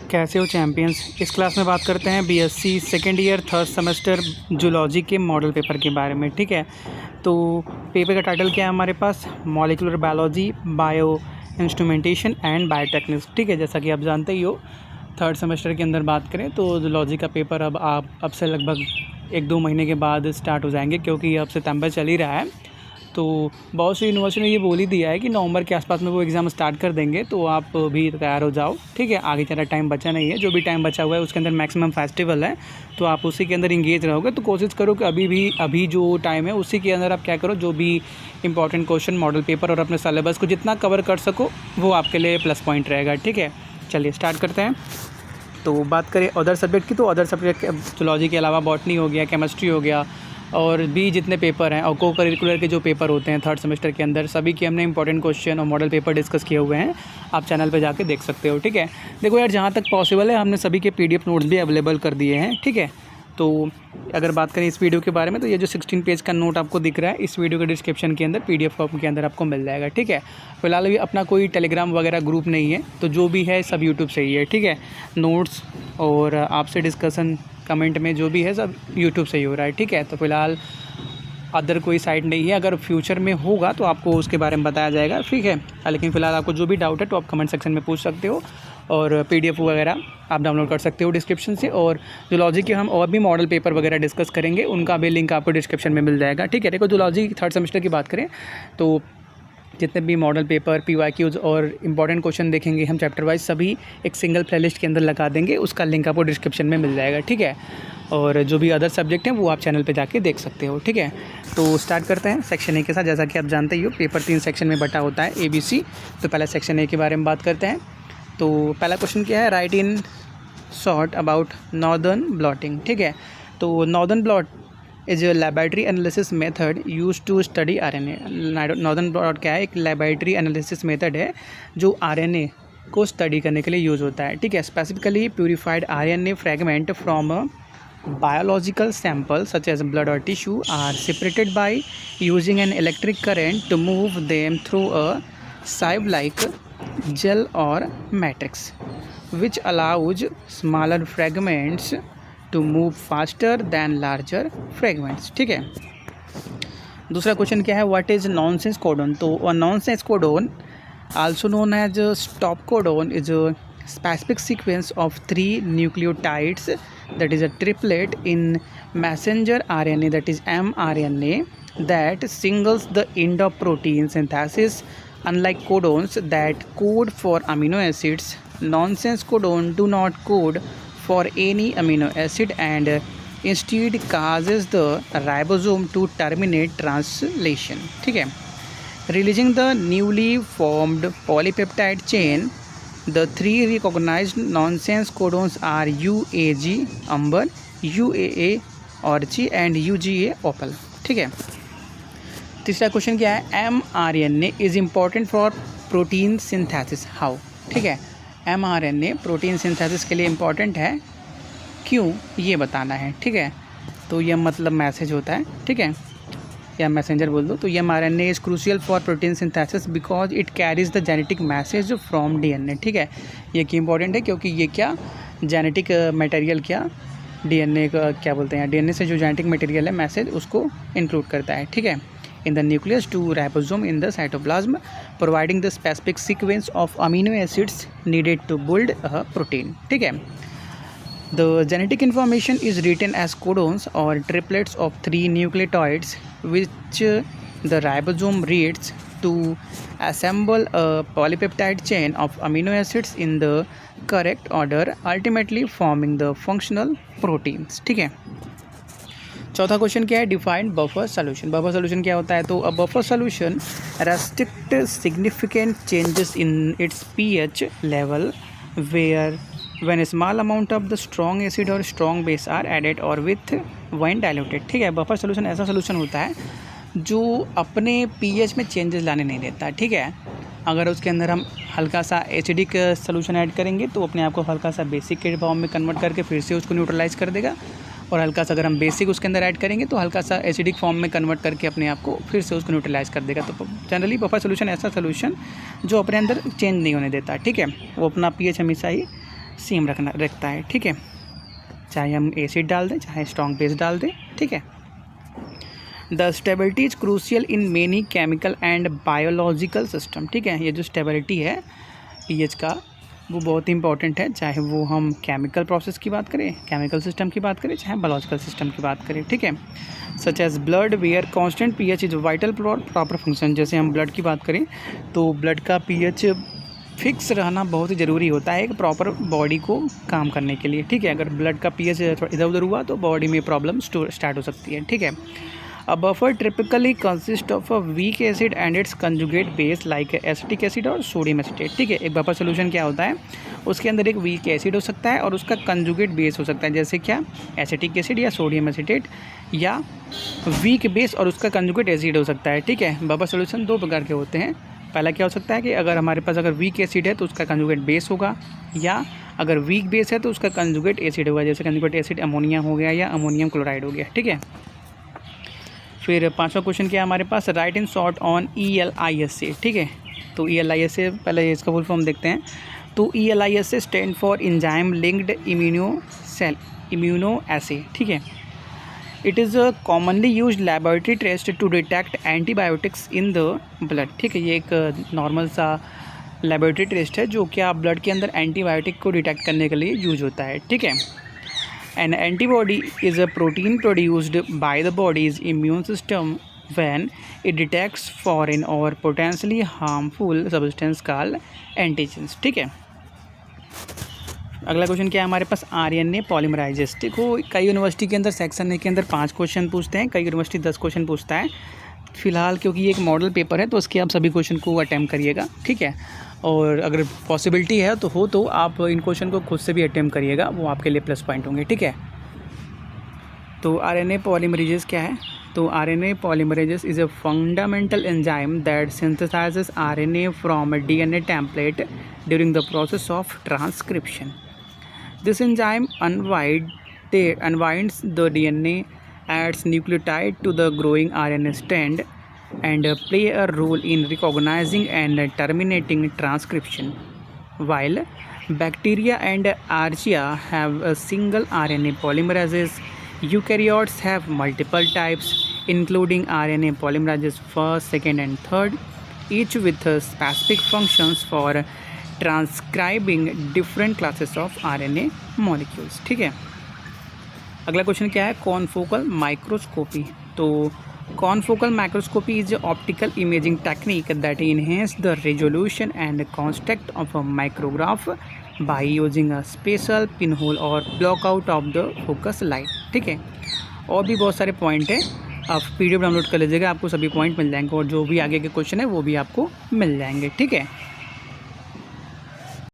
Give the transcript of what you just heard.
कैसे हो चैम्पियंस। इस क्लास में बात करते हैं BSc second year third semester zoology के मॉडल पेपर के बारे में। ठीक है, तो पेपर का टाइटल क्या है हमारे पास, molecular biology, bio instrumentation and biotechnics. ठीक है, जैसा कि आप जानते ही हो थर्ड सेमेस्टर के अंदर बात करें तो जूलॉजी का पेपर अब से लगभग 1-2 महीने के बाद स्टार्ट हो जाएंगे, क्योंकि अब सितंबर चल ही रहा है। तो बहुत सी यूनिवर्सिटी ने ये बोल ही दिया है कि नवंबर के आसपास में वो एग्ज़ाम स्टार्ट कर देंगे, तो आप भी तैयार हो जाओ। ठीक है, आगे ज़्यादा टाइम बचा नहीं है, जो भी टाइम बचा हुआ है उसके अंदर मैक्सिमम फेस्टिवल है, तो आप उसी के अंदर इंगेज रहोगे। तो कोशिश करो कि अभी जो टाइम है उसी के अंदर आप क्या करो, जो भी इंपॉर्टेंट क्वेश्चन, मॉडल पेपर और अपने सिलेबस को जितना कवर कर सको वो आपके लिए प्लस पॉइंट रहेगा। ठीक है, चलिए स्टार्ट करते हैं। तो बात करें अदर सब्जेक्ट की, तो अदर सब्जेक्ट जूलॉजी के अलावा बॉटनी हो गया, केमिस्ट्री हो गया, और भी जितने पेपर हैं और को करिकुलर के जो पेपर होते हैं थर्ड सेमेस्टर के अंदर, सभी के हमने इंपॉर्टेंट क्वेश्चन और मॉडल पेपर डिस्कस किए हुए हैं। आप चैनल पे जाके देख सकते हो। ठीक है, देखो यार, जहाँ तक पॉसिबल है हमने सभी के पीडीएफ नोट्स भी अवेलेबल कर दिए हैं। ठीक है, तो अगर बात करें इस वीडियो के बारे में, तो ये जो 16 पेज का नोट आपको दिख रहा है, इस वीडियो के डिस्क्रिप्शन के अंदर पीडीएफ के अंदर आपको मिल जाएगा। ठीक है, फिलहाल अभी अपना कोई टेलीग्राम वगैरह ग्रुप नहीं है, तो जो भी है सब यूट्यूब से ही है। ठीक है, नोट्स और आपसे डिस्कशन कमेंट में जो भी है सब यूट्यूब से ही हो रहा है। ठीक है, तो फिलहाल अदर कोई साइट नहीं है, अगर फ्यूचर में होगा तो आपको उसके बारे में बताया जाएगा। ठीक है, लेकिन फ़िलहाल आपको जो भी डाउट है तो आप कमेंट सेक्शन में पूछ सकते हो, और पीडीएफ वगैरह आप डाउनलोड कर सकते हो डिस्क्रिप्शन से। और जूलॉजी के हम और भी मॉडल पेपर वगैरह डिस्कस करेंगे, उनका भी लिंक आपको डिस्क्रिप्शन में मिल जाएगा। ठीक है, देखो जूलॉजी थर्ड सेमेस्टर की बात करें तो जितने भी मॉडल पेपर, पीवाईक्यूज़ और इंपॉर्टेंट क्वेश्चन देखेंगे हम चैप्टर वाइज, सभी एक सिंगल प्लेलिस्ट के अंदर लगा देंगे, उसका लिंक आपको डिस्क्रिप्शन में मिल जाएगा। ठीक है, और जो भी अदर सब्जेक्ट हैं वो आप चैनल पे जाके देख सकते हो। ठीक है, तो स्टार्ट करते हैं सेक्शन ए के साथ। जैसा कि आप जानते ही हो पेपर 3 सेक्शन में बटा होता है, ABC। तो पहला सेक्शन ए के बारे में बात करते हैं। तो पहला क्वेश्चन क्या है, write in short about northern blotting. ठीक है, तो northern blot is a laboratory analysis method use to study RNA। Northern blot क्या है, एक लेबोरेटरी एनालिसिस मेथड है जो RNA को स्टडी करने के लिए यूज़ होता है। ठीक है, specifically purified RNA fragment from a biological samples such as blood or tissue are separated by using an electric current to move them through a sieve-like gel or matrix, which allows smaller fragments to move faster than larger fragments। ठीक है, दूसरा question क्या है, what is nonsense codon. तो nonsense codon also known as stop codon is a specific sequence of 3 nucleotides, that is a triplet in messenger RNA, that is mRNA, that singles the end of protein synthesis. Unlike codons that code for amino acids, nonsense codon do not code for any amino acid and instead causes the ribosome to terminate translation। ठीक है, releasing the newly formed polypeptide chain। The 3 recognized nonsense codons are UAG amber, UAA orchi and UGA opal। ठीक है, तीसरा question क्या है, mRNA is important for protein synthesis how। ठीक है, mRNA protein synthesis के लिए इम्पॉर्टेंट है, क्यों ये बताना है। ठीक है, तो यह मतलब मैसेज होता है। ठीक है, या मैसेंजर बोल दो। तो ये mRNA is crucial for protein synthesis because it carries the genetic message from DNA। ठीक है, ये क्यों इंपॉर्टेंट है, क्योंकि ये क्या जेनेटिक मटेरियल, क्या DNA का क्या बोलते हैं, DNA से जो जेनेटिक मटेरियल है मैसेज उसको इंक्लूड करता है। ठीक है, in the nucleus to ribosome in the cytoplasm, providing the specific sequence of amino acids needed to build a protein. ठीक है, the genetic information is written as codons or triplets of 3 nucleotides, which the ribosome reads to assemble a polypeptide chain of amino acids in the correct order, ultimately forming the functional proteins। ठीक है, चौथा question क्या है, defined buffer solution. Buffer solution क्या होता है, तो a buffer solution restrict significant changes in its pH level where when a small amount of the strong acid or strong base are added or with when diluted। ठीक है, buffer solution ऐसा solution होता है जो अपने pH में changes लाने नहीं देता। ठीक है, अगर उसके अंदर हम हल्का सा एसिडिक सोल्यूशन ऐड करेंगे तो अपने आप को हल्का सा बेसिक के फॉर्म में कन्वर्ट करके फिर से उसको न्यूट्रलाइज कर देगा, और हल्का सा अगर हम बेसिक उसके अंदर ऐड करेंगे तो हल्का सा एसिडिक फॉर्म में कन्वर्ट करके अपने आप को फिर से उसको न्यूट्रलाइज कर देगा। तो जनरली बफर सोल्यूशन ऐसा सोल्यूशन जो अपने अंदर चेंज नहीं होने देता। ठीक है, वो अपना pH हमेशा ही सेम रखता है, ठीक है, चाहे हम एसिड डाल दें चाहे स्ट्रॉन्ग बेस डाल दें, ठीक है। The stability is crucial in many chemical and biological system, ठीक है। ये जो स्टेबिलिटी है पीएच का वो बहुत ही इंपॉर्टेंट है, चाहे वो हम केमिकल प्रोसेस की बात करें, केमिकल सिस्टम की बात करें, चाहे बायोलॉजिकल सिस्टम की बात करें, ठीक है। Such as blood where constant pH is vital for proper function. जैसे हम ब्लड की बात करें तो ब्लड का पीएच फिक्स रहना बहुत ही ज़रूरी होता है एक प्रॉपर बॉडी को काम करने के लिए, ठीक है। अगर ब्लड का पीएच थोड़ा इधर उधर हुआ तो बॉडी में प्रॉब्लम स्टार्ट हो सकती है, ठीक है। A buffer typically consists of a weak acid and its conjugate base like acetic acid और सोडियम एसिटेट, ठीक है। एक बफर सोल्यूशन क्या होता है, उसके अंदर एक वीक एसिड हो सकता है और उसका कंजुगेट बेस हो सकता है, जैसे क्या एसिटिक एसिड या सोडियम एसिटेट, या वीक बेस और उसका कंजुगेट एसिड हो सकता है, ठीक है। बफर सोल्यूशन दो प्रकार के होते हैं। पहला क्या हो सकता है कि अगर हमारे पास अगर वीक एसिड है तो उसका कंजुगेट बेस होगा, या अगर वीक बेस है तो उसका कंजुगेट एसिड होगा, जैसे कंजुगेट एसिड अमोनिया हो गया या अमोनियम क्लोराइड हो गया, ठीक है। फिर पांचवा क्वेश्चन क्या है हमारे पास, write in short on ELISA, ठीक है। तो ELISA पहले इसका फुल फॉर्म देखते हैं। तो ELISA stand for enzyme linked immunoassay, ठीक है। It is a commonly used laboratory test to detect antibiotics in the blood, ठीक है। ये एक नॉर्मल सा लैबोरेटरी टेस्ट है जो क्या ब्लड के अंदर एंटीबायोटिक को डिटेक्ट करने के लिए यूज होता है, ठीक है। An antibody is a protein produced by the body's immune system when it detects foreign or potentially harmful substance called antigens, ठीक है। अगला क्वेश्चन क्या है हमारे पास, RNA पॉलीमराइजेस। देखो कई यूनिवर्सिटी के अंदर सेक्शन ए के अंदर 5 क्वेश्चन पूछते हैं, कई यूनिवर्सिटी 10 क्वेश्चन पूछता है। फिलहाल क्योंकि ये एक मॉडल पेपर है तो उसके आप सभी क्वेश्चन को अटैम्प्ट करिएगा, ठीक है। और अगर पॉसिबिलिटी है तो आप इन क्वेश्चन को खुद से भी अटैम्प्ट करिएगा, वो आपके लिए प्लस पॉइंट होंगे, ठीक है। तो RNA पॉलीमरेजेस क्या है, तो RNA polymerases is a fundamental enzyme that synthesises RNA from DNA template during the process of transcription. This enzyme unwinds the DNA, adds nucleotide to the growing RNA strand and play a role in recognizing and terminating transcription. While bacteria and archaea have a single RNA polymerases, eukaryotes have multiple types, including RNA polymerases first, second, and third, each with specific functions for transcribing different classes of RNA molecules, ठीक है। अगला question क्या है, confocal microscopy. तो confocal microscopy is optical imaging technique that enhance the resolution and construct of a micrograph by using a special pinhole और block out of the focus light, ठीक है। और भी बहुत सारे पॉइंट हैं, आप PDF डाउनलोड कर लीजिएगा, आपको सभी पॉइंट मिल जाएंगे और जो भी आगे के क्वेश्चन है वो भी आपको मिल जाएंगे, ठीक है।